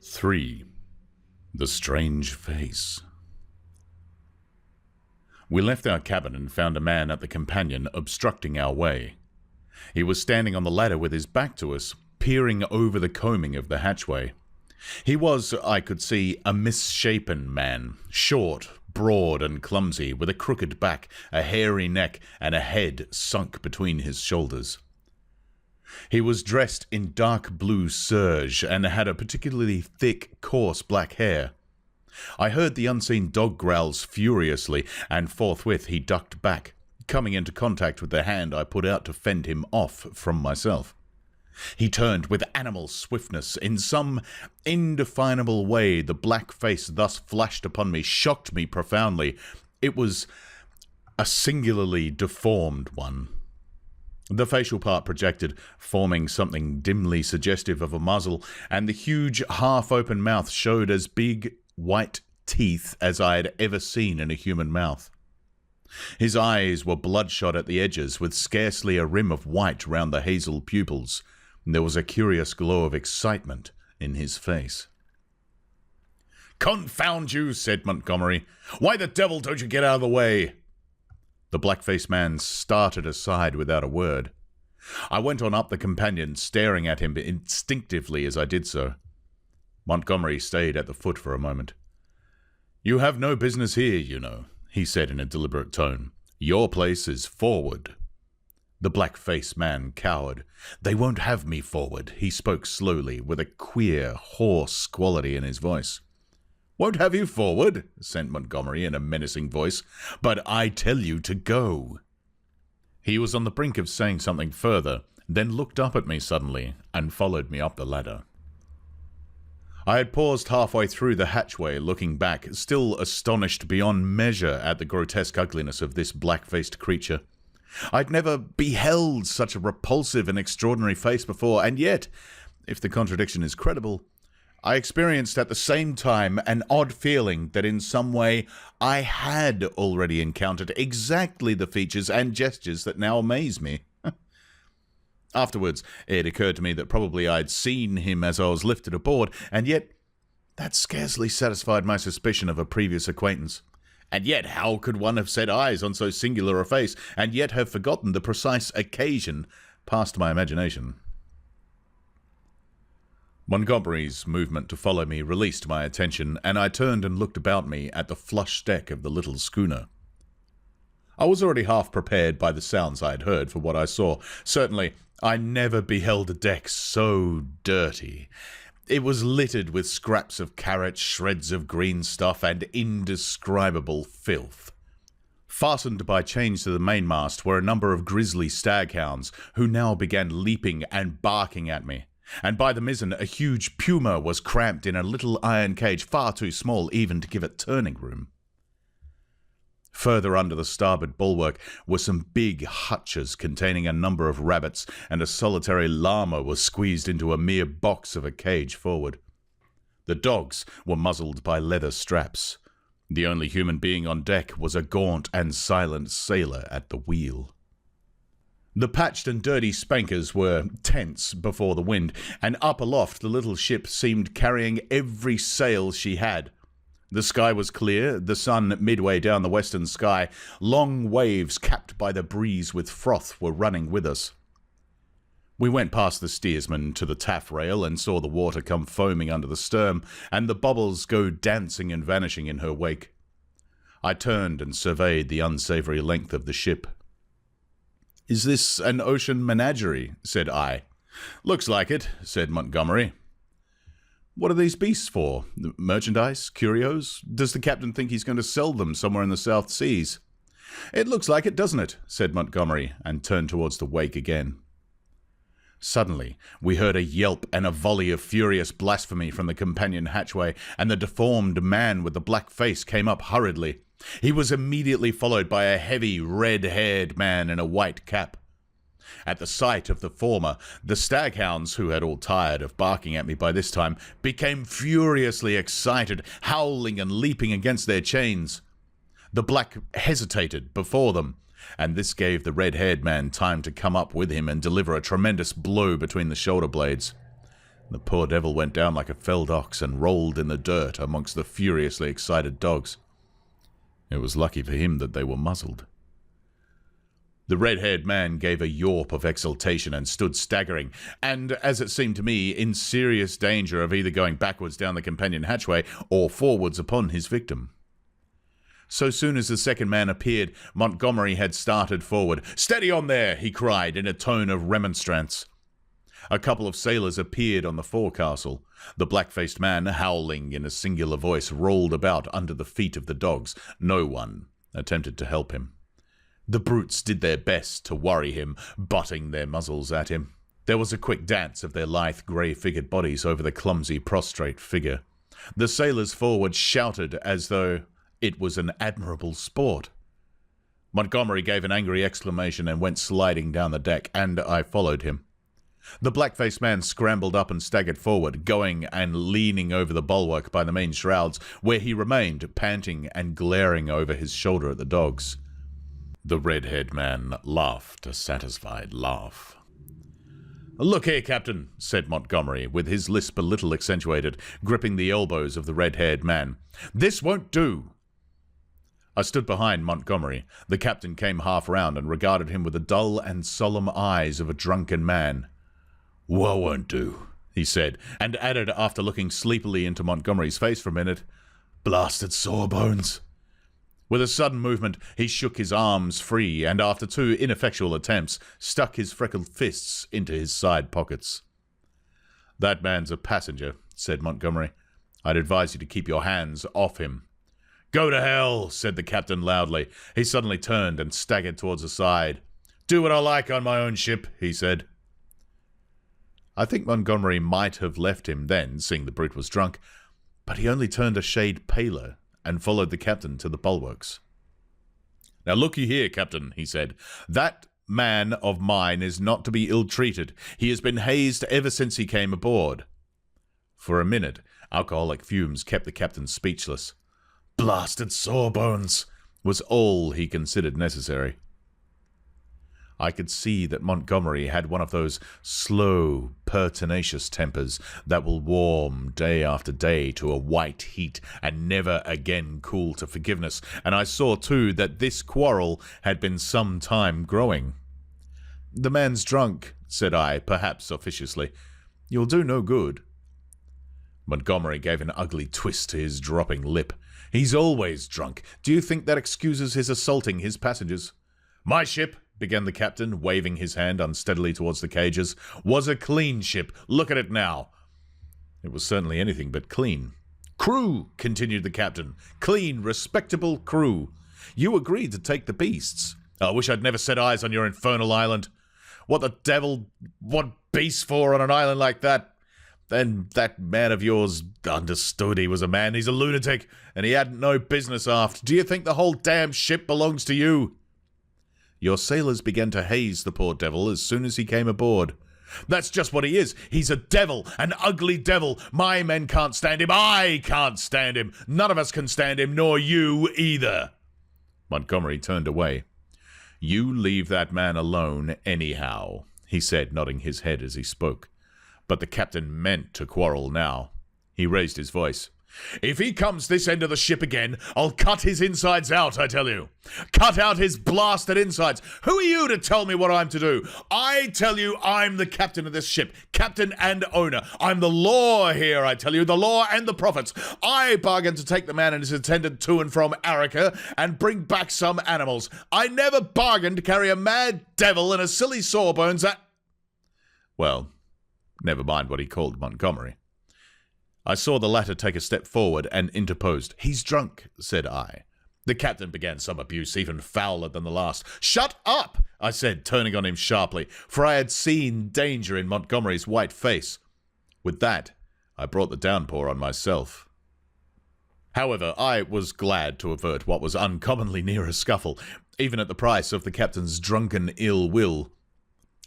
3. The Strange Face. We left our cabin and found a man at the companion obstructing our way. He was standing on the ladder with his back to us, peering over the combing of the hatchway. He was, I could see, a misshapen man, short, broad and clumsy, with a crooked back, a hairy neck, and a head sunk between his shoulders. He was dressed in dark blue serge and had a particularly thick, coarse black hair. I heard the unseen dog growls furiously, and forthwith he ducked back, coming into contact with the hand I put out to fend him off from myself. He turned with animal swiftness. In some indefinable way, the black face thus flashed upon me shocked me profoundly. It was a singularly deformed one. The facial part projected, forming something dimly suggestive of a muzzle, and the huge half-open mouth showed as big white teeth as I had ever seen in a human mouth. His eyes were bloodshot at the edges, with scarcely a rim of white round the hazel pupils. There was a curious glow of excitement in his face. "Confound you," said Montgomery. "Why the devil don't you get out of the way?" The black-faced man started aside without a word. I went on up the companion, staring at him instinctively as I did so. Montgomery stayed at the foot for a moment. "You have no business here, you know," he said in a deliberate tone. "Your place is forward." The black-faced man cowered. "They won't have me forward," he spoke slowly, with a queer, hoarse quality in his voice. "Won't have you forward?" said Montgomery in a menacing voice. "But I tell you to go." He was on the brink of saying something further, then looked up at me suddenly and followed me up the ladder. I had paused halfway through the hatchway, looking back, still astonished beyond measure at the grotesque ugliness of this black-faced creature. I'd never beheld such a repulsive and extraordinary face before, and yet, if the contradiction is credible, I experienced at the same time an odd feeling that in some way I had already encountered exactly the features and gestures that now amaze me. Afterwards, it occurred to me that probably I'd seen him as I was lifted aboard, and yet that scarcely satisfied my suspicion of a previous acquaintance. And yet how could one have set eyes on so singular a face, and yet have forgotten the precise occasion past my imagination? Montgomery's movement to follow me released my attention, and I turned and looked about me at the flush deck of the little schooner. I was already half prepared by the sounds I had heard for what I saw. Certainly, I never beheld a deck so dirty. It was littered with scraps of carrot, shreds of green stuff, and indescribable filth. Fastened by chains to the mainmast were a number of grisly staghounds, who now began leaping and barking at me. And by the mizzen, a huge puma was cramped in a little iron cage far too small even to give it turning room. Further under the starboard bulwark were some big hutches containing a number of rabbits, and a solitary llama was squeezed into a mere box of a cage forward. The dogs were muzzled by leather straps. The only human being on deck was a gaunt and silent sailor at the wheel. The patched and dirty spankers were tense before the wind, and up aloft the little ship seemed carrying every sail she had. The sky was clear, the sun midway down the western sky. Long waves capped by the breeze with froth were running with us. We went past the steersman to the taffrail and saw the water come foaming under the stern, and the bubbles go dancing and vanishing in her wake. I turned and surveyed the unsavoury length of the ship. "Is this an ocean menagerie?" said I. "Looks like it," said Montgomery. "What are these beasts for? Merchandise? Curios? Does the captain think he's going to sell them somewhere in the South Seas?" "It looks like it, doesn't it?" said Montgomery, and turned towards the wake again. Suddenly, we heard a yelp and a volley of furious blasphemy from the companion hatchway, and the deformed man with the black face came up hurriedly. He was immediately followed by a heavy, red-haired man in a white cap. At the sight of the former, the staghounds, who had all tired of barking at me by this time, became furiously excited, howling and leaping against their chains. The black hesitated before them, and this gave the red-haired man time to come up with him and deliver a tremendous blow between the shoulder blades. The poor devil went down like a felled ox and rolled in the dirt amongst the furiously excited dogs. It was lucky for him that they were muzzled. The red-haired man gave a yawp of exultation and stood staggering, and, as it seemed to me, in serious danger of either going backwards down the companion hatchway or forwards upon his victim. So soon as the second man appeared, Montgomery had started forward. "Steady on there!" he cried in a tone of remonstrance. A couple of sailors appeared on the forecastle. The black-faced man, howling in a singular voice, rolled about under the feet of the dogs. No one attempted to help him. The brutes did their best to worry him, butting their muzzles at him. There was a quick dance of their lithe, grey-figured bodies over the clumsy, prostrate figure. The sailors forward shouted as though it was an admirable sport. Montgomery gave an angry exclamation and went sliding down the deck, and I followed him. The black-faced man scrambled up and staggered forward, going and leaning over the bulwark by the main shrouds, where he remained, panting and glaring over his shoulder at the dogs. The red-haired man laughed a satisfied laugh. "Look here, Captain," said Montgomery, with his lisp a little accentuated, gripping the elbows of the red-haired man. "This won't do." I stood behind Montgomery. The captain came half round and regarded him with the dull and solemn eyes of a drunken man. "What won't do?" he said, and added after looking sleepily into Montgomery's face for a minute, "Blasted sawbones." With a sudden movement, he shook his arms free, and after 2 ineffectual attempts, stuck his freckled fists into his side pockets. "That man's a passenger," said Montgomery. "I'd advise you to keep your hands off him." "Go to hell," said the captain loudly. He suddenly turned and staggered towards the side. "Do what I like on my own ship," he said. I think Montgomery might have left him then, seeing the brute was drunk, but he only turned a shade paler and followed the captain to the bulwarks. "Now look you here, Captain," he said. "That man of mine is not to be ill-treated. He has been hazed ever since he came aboard." For a minute, alcoholic fumes kept the captain speechless. "Blasted sawbones," was all he considered necessary. I could see that Montgomery had one of those slow, pertinacious tempers that will warm day after day to a white heat and never again cool to forgiveness, and I saw too that this quarrel had been some time growing. "The man's drunk," said I, perhaps officiously. "You'll do no good." Montgomery gave an ugly twist to his dropping lip. "He's always drunk. Do you think that excuses his assaulting his passengers?" "My ship," began the captain, waving his hand unsteadily towards the cages, "was a clean ship. Look at it now." It was certainly anything but clean. "Crew," continued the captain. "Clean, respectable crew. You agreed to take the beasts. I wish I'd never set eyes on your infernal island. What the devil, what beasts for on an island like that? Then that man of yours understood he was a man. He's a lunatic, and he hadn't no business aft. Do you think the whole damn ship belongs to you? Your sailors began to haze the poor devil as soon as he came aboard. That's just what he is. He's a devil, an ugly devil. My men can't stand him. I can't stand him. None of us can stand him, nor you either." Montgomery turned away. "You leave that man alone anyhow," he said, nodding his head as he spoke. But the captain meant to quarrel now. He raised his voice. "If he comes this end of the ship again, I'll cut his insides out, I tell you. Cut out his blasted insides. Who are you to tell me what I'm to do? I tell you I'm the captain of this ship, captain and owner. I'm the law here, I tell you, the law and the prophets. I bargained to take the man and his attendant to and from Arica and bring back some animals. I never bargained to carry a mad devil and a silly sawbones that—" Well, never mind what he called Montgomery. I saw the latter take a step forward and interposed. "He's drunk," said I. The captain began some abuse even fouler than the last. "Shut up," I said, turning on him sharply, for I had seen danger in Montgomery's white face. With that, I brought the downpour on myself. However, I was glad to avert what was uncommonly near a scuffle, even at the price of the captain's drunken ill will.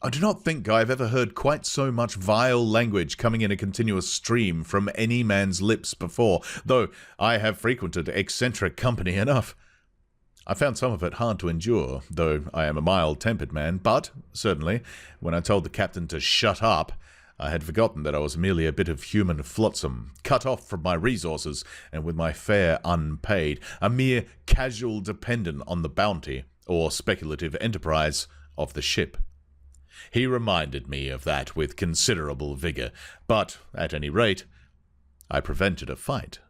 I do not think I have ever heard quite so much vile language coming in a continuous stream from any man's lips before, though I have frequented eccentric company enough. I found some of it hard to endure, though I am a mild-tempered man, but, certainly, when I told the captain to shut up, I had forgotten that I was merely a bit of human flotsam, cut off from my resources, and with my fare unpaid, a mere casual dependent on the bounty, or speculative enterprise, of the ship. He reminded me of that with considerable vigour, but, at any rate, I prevented a fight